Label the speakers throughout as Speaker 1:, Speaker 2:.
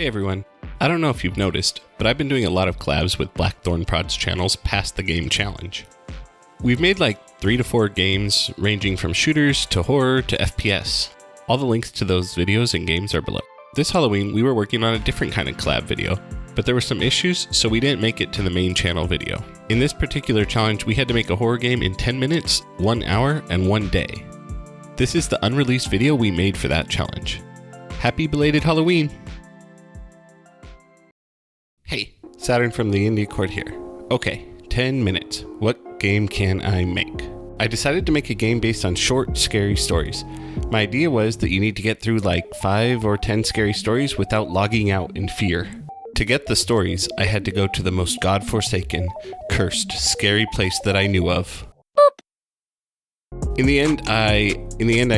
Speaker 1: Hey everyone, I don't know if you've noticed, but I've been doing a lot of collabs with Blackthorn Prod's channels past the game challenge. We've made like 3 to 4 games ranging from shooters to horror to FPS. All the links to those videos and games are below. This Halloween, we were working on a different kind of collab video, but there were some issues, so we didn't make it to the main channel video. In this particular challenge, we had to make a horror game in 10 minutes, 1 hour, and 1 day. This is the unreleased video we made for that challenge. Happy belated Halloween! Hey, Saturn from the Indie Court here. Okay, 10 minutes. What game can I make? I decided to make a game based on short, scary stories. My idea was that you need to get through like 5 or 10 scary stories without logging out in fear. To get the stories, I had to go to the most godforsaken, cursed, scary place that I knew of. In the end, I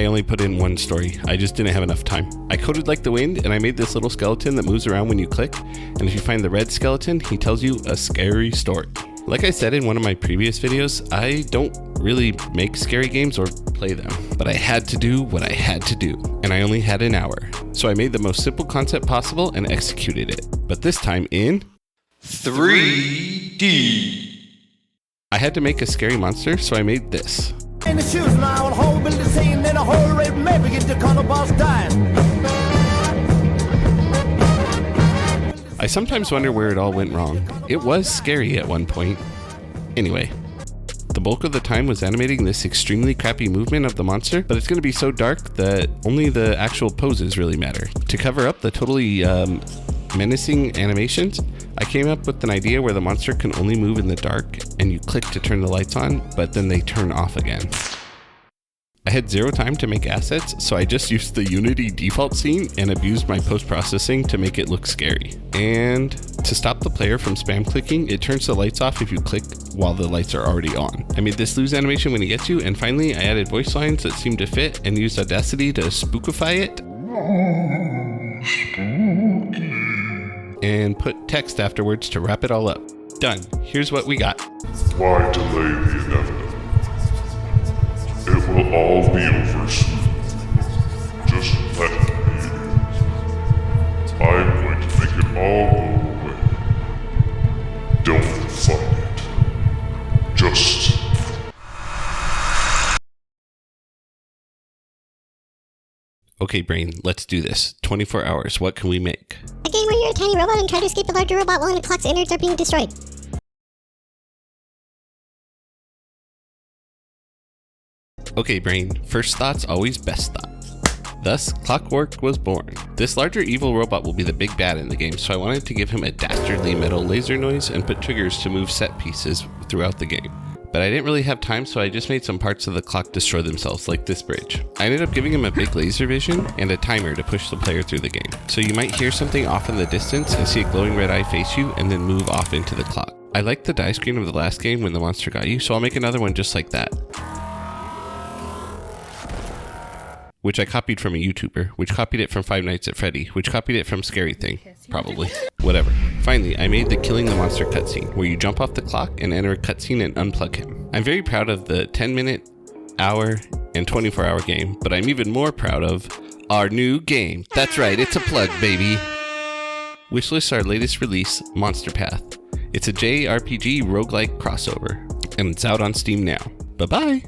Speaker 1: only put in 1 story. I just didn't have enough time. I coded like the wind, and I made this little skeleton that moves around when you click, and if you find the red skeleton, he tells you a scary story. Like I said in one of my previous videos, I don't really make scary games or play them, but I had to do what I had to do, and I only had an hour. So I made the most simple concept possible and executed it, but this time in 3D. I had to make a scary monster, so I made this.
Speaker 2: In the shoes now, and whole build the scene, then a whole red maybe get the color boss dying.
Speaker 1: I sometimes wonder where it all went wrong. It was scary at one point. Anyway, the bulk of the time was animating this extremely crappy movement of the monster, but it's going to be so dark that only the actual poses really matter. To cover up the totally menacing animations, I came up with an idea where the monster can only move in the dark and you click to turn the lights on, but then they turn off again. I had 0 time to make assets, so I just used the Unity default scene and abused my post-processing to make it look scary. And to stop the player from spam clicking, it turns the lights off if you click while the lights are already on. I made this lose animation when he gets you, and finally I added voice lines that seemed to fit and used Audacity to spookify it. And put text afterwards to wrap it all up. Done. Here's what we got.
Speaker 3: Why delay the inevitable? It will all be over soon. Just let me. I'm going to make it all go away. Don't fight it. Just...
Speaker 1: Okay, brain, let's do this. 24 hours, what can we make?
Speaker 4: A game where you're a tiny robot and try to escape a larger robot while the clock's innards are being destroyed.
Speaker 1: Okay, brain, first thoughts always best thoughts. Thus, Clockwork was born. This larger evil robot will be the big bad in the game, so I wanted to give him a dastardly metal laser noise and put triggers to move set pieces throughout the game. But I didn't really have time, so I just made some parts of the clock destroy themselves, like this bridge. I ended up giving him a big laser vision and a timer to push the player through the game. So you might hear something off in the distance and see a glowing red eye face you and then move off into the clock. I liked the die screen of the last game when the monster got you, so I'll make another one just like that. Which I copied from a YouTuber, which copied it from Five Nights at Freddy, which copied it from Scary Thing. Probably. Whatever. Finally, I made the Killing the Monster cutscene, where you jump off the clock and enter a cutscene and unplug him. I'm very proud of the 10-minute, hour, and 24-hour game, but I'm even more proud of our new game. That's right, it's a plug, baby! Wishlist our latest release, Monster Path. It's a JRPG roguelike crossover, and it's out on Steam now. Bye-bye!